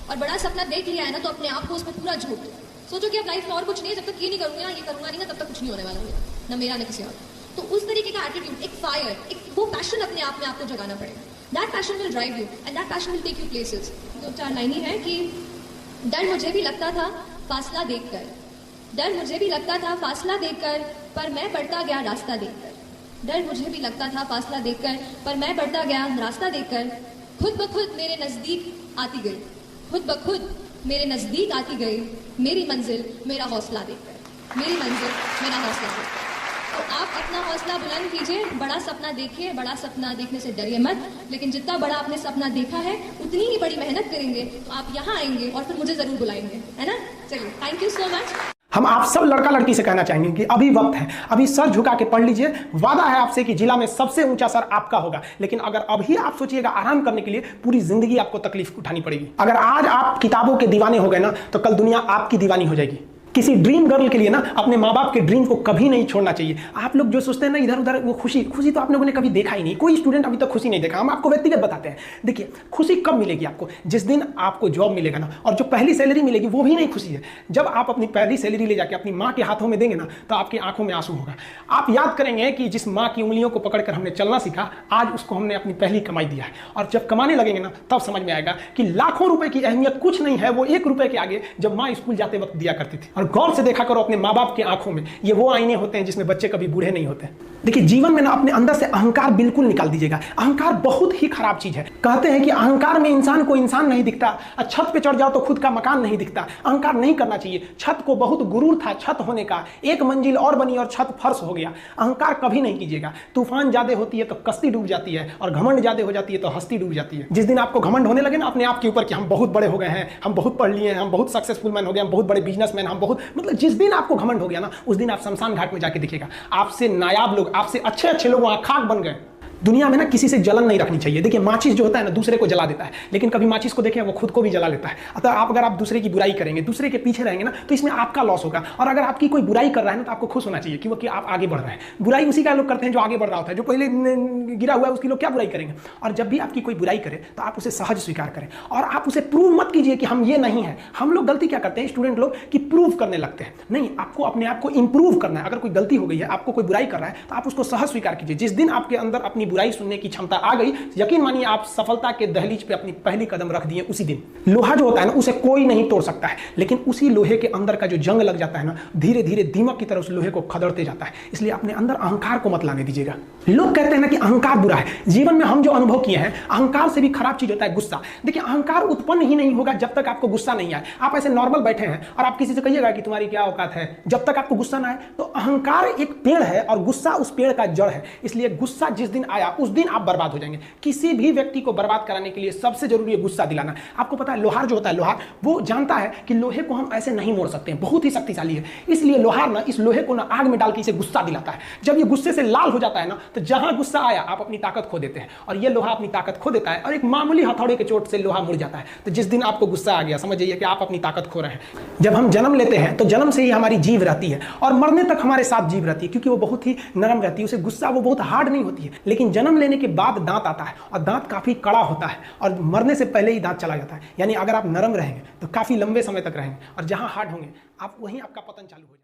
और बड़ा सपना देख लिया है ना तो अपने आप को उसमें पूरा झोंक दो। सोचो कि अब लाइफ में और कुछ नहीं है, जब तक ये नहीं करूंगा, ये करूंगा नहीं ना, तब तक कुछ नहीं होने वाला मेरा, ना मेरा ना किसी और। तो उस तरीके का एटीट्यूड, एक फायर, एक वो पैशन अपने आप में आपको जगाना पड़ेगा। That passion will drive you and that passion will take you places. 2-4 line ही है कि डर मुझे भी लगता था फासला देखकर, डर मुझे भी लगता था फासला देखकर, पर मैं बढ़ता गया रास्ता देखकर। डर मुझे भी लगता था फासला देखकर, पर मैं बढ़ता गया रास्ता देखकर। खुद ब खुद मेरे नजदीक आती गई, खुद ब खुद मेरे नजदीक आती गई मेरी मंजिल मेरा हौसला देखकर, मेरी मंजिल मेरा हौसला देखकर। तो आप अपना हौसला बुलंद कीजिए, बड़ा सपना देखिए। बड़ा सपना देखने से डरिए मत, लेकिन जितना बड़ा आपने सपना देखा है उतनी ही बड़ी मेहनत करेंगे तो आप यहाँ आएंगे और फिर मुझे जरूर बुलाएंगे, है ना। चलिए, थैंक यू सो मच। हम आप सब लड़का लड़की से कहना चाहेंगे कि अभी वक्त है, अभी सर झुका के पढ़ लीजिए। वादा है आपसे कि जिला में सबसे ऊंचा सर आपका होगा, लेकिन अगर अभी आप सोचिएगा आराम करने के लिए, पूरी जिंदगी आपको तकलीफ उठानी पड़ेगी। अगर आज आप किताबों के दीवाने हो गए ना, तो कल दुनिया आपकी दीवानी हो जाएगी। किसी ड्रीम गर्ल के लिए ना अपने माँ बाप के ड्रीम को कभी नहीं छोड़ना चाहिए। आप लोग जो सोचते हैं ना इधर उधर, वो खुशी तो आप लोगों ने कभी देखा ही नहीं। कोई स्टूडेंट अभी तक खुशी नहीं देखा। हम आपको व्यक्तिगत बताते हैं। देखिए, खुशी कब मिलेगी आपको? जिस दिन आपको जॉब मिलेगा ना, और जो पहली सैलरी मिलेगी वो भी नहीं खुशी है। जब आप अपनी पहली सैलरी ले जाके अपनी माँ के हाथों में देंगे ना, तो आपकी आंखों में आंसू होगा। आप याद करेंगे कि जिस माँ की उंगलियों को पकड़कर हमने चलना सीखा, आज उसको हमने अपनी पहली कमाई दिया है। और जब कमाने लगेंगे ना, तब समझ में आएगा कि लाखों रुपए की अहमियत कुछ नहीं है, वो 1 रुपए के आगे जब माँ स्कूल जाते वक्त दिया करती थी। और गौर से देखा करो अपने माँ बाप की आंखों में, ये वो आईने होते हैं जिसमें बच्चे कभी बूढ़े नहीं होते। देखिए, जीवन में ना अपने अंदर से अहंकार बिल्कुल निकाल दीजिएगा। अहंकार बहुत ही खराब चीज है। कहते हैं कि अहंकार में इंसान को इंसान नहीं दिखता, छत पे चढ़ जाओ तो खुद का मकान नहीं दिखता। अहंकार नहीं करना चाहिए। छत को बहुत गुरूर था छत होने का, 1 मंजिल और बनी और छत फर्श हो गया। अहंकार कभी नहीं कीजिएगा। तूफान ज्यादा होती है तो कश्ती डूब जाती है, और घमंड ज्यादा हो जाती है तो हस्ती डूब जाती है। जिस दिन आपको घमंड होने लगे ना अपने आप के ऊपर कि हम बहुत बड़े हो गए हैं, हम बहुत पढ़ लिए हैं, हम बहुत सक्सेसफुल मैन हो गए, हम बहुत बड़े बिजनेसमैन, हम बहुत, मतलब जिस दिन आपको घमंड हो गया ना, उस दिन आप शमशान घाट में जाके देखिएगा, आपसे नायाब लोग, आपसे अच्छे अच्छे लोग वहां खाक बन गए। दुनिया में ना किसी से जलन नहीं रखनी चाहिए। देखिए, माचिस जो होता है ना दूसरे को जला देता है, लेकिन कभी माचिस को देखें वो खुद को भी जला लेता है। अतः अगर आप दूसरे की बुराई करेंगे, दूसरे के पीछे रहेंगे ना, तो इसमें आपका लॉस होगा। और अगर आपकी कोई बुराई कर रहा है ना, तो आपको खुश होना चाहिए कि आप आगे बढ़ रहे हैं। बुराई उसी का लोग करते हैं जो आगे बढ़ रहा होता है। जो पहले गिरा हुआ है उसकी लोग क्या बुराई करेंगे। और जब भी आपकी कोई बुराई करे तो आप उसे सहज स्वीकार करें, और आप उसे प्रूव मत कीजिए कि हम ये नहीं है। हम लोग गलती क्या करते हैं स्टूडेंट लोग, कि प्रूव करने लगते हैं। नहीं, आपको अपने आप को इंप्रूव करना है। अगर कोई गलती हो गई है, आपको कोई बुराई कर रहा है, तो आप उसको सहज स्वीकार कीजिए। जिस दिन आपके अंदर अपनी बुराई सुनने की आ गई, यकीन मानिए आप सफलता के दहलीज पे अपनी पहली कदम रख दिए उसी दिन। लोहा जो होता है ना, उसे कोई नहीं तोड़ सकता है, लेकिन उसी लोहे के अंदर का जो जंग लग जाता है ना, धीरे धीरे दीमक की तरह उस लोहे को खदड़ते जाता है। इसलिए अपने अंदर अहंकार को मत लाने दीजिएगा। लोग कहते हैं ना कि अहंकार बुरा है। जीवन में हम जो अनुभव किए हैं, अहंकार से भी खराब चीज होता है गुस्सा। देखिए, अहंकार उत्पन्न ही नहीं होगा जब तक आपको गुस्सा नहीं आए। आप ऐसे नॉर्मल बैठे हैं और आप किसी से कहिएगा कि तुम्हारी क्या औकात है, जब तक आपको गुस्सा ना आए। तो अहंकार एक पेड़ है और गुस्सा उस पेड़ का जड़ है। इसलिए गुस्सा जिस दिन आया उस दिन आप बर्बाद हो जाएंगे। किसी भी व्यक्ति को बर्बाद कराने के लिए सबसे जरूरी है गुस्सा दिलाना। आपको पता है लोहार जो होता है, लोहार वो जानता है कि लोहे को हम ऐसे नहीं मोड़ सकते हैं, बहुत ही शक्तिशाली है। इसलिए लोहार ना इस लोहे को ना आग में डाल के इसे गुस्सा दिलाता है। जब ये गुस्से से लाल हो जाता है ना, तो जहां गुस्सा आया आप अपनी ताकत खो देते हैं, और ये लोहा अपनी ताकत खो देता है, और एक मामूली हथौड़े के चोट से लोहा मुड़ जाता है। तो जिस दिन आपको गुस्सा आ गया, समझ जाइए कि आप अपनी ताकत खो रहे हैं। जब हम जन्म लेते हैं तो जन्म से ही हमारी जीभ रहती है, और मरने तक हमारे साथ जीभ रहती है, क्योंकि वो बहुत ही नरम रहती है। उसे गुस्सा वो बहुत हार्ड नहीं होती है। लेकिन जन्म लेने के बाद दांत आता है, और दांत काफी कड़ा होता है, और मरने से पहले ही दांत चला जाता है। यानी अगर आप नरम रहेंगे तो काफी लंबे समय तक रहेंगे, और जहां हार्ड होंगे आप वहीं आपका पतन चालू हो जाएगा।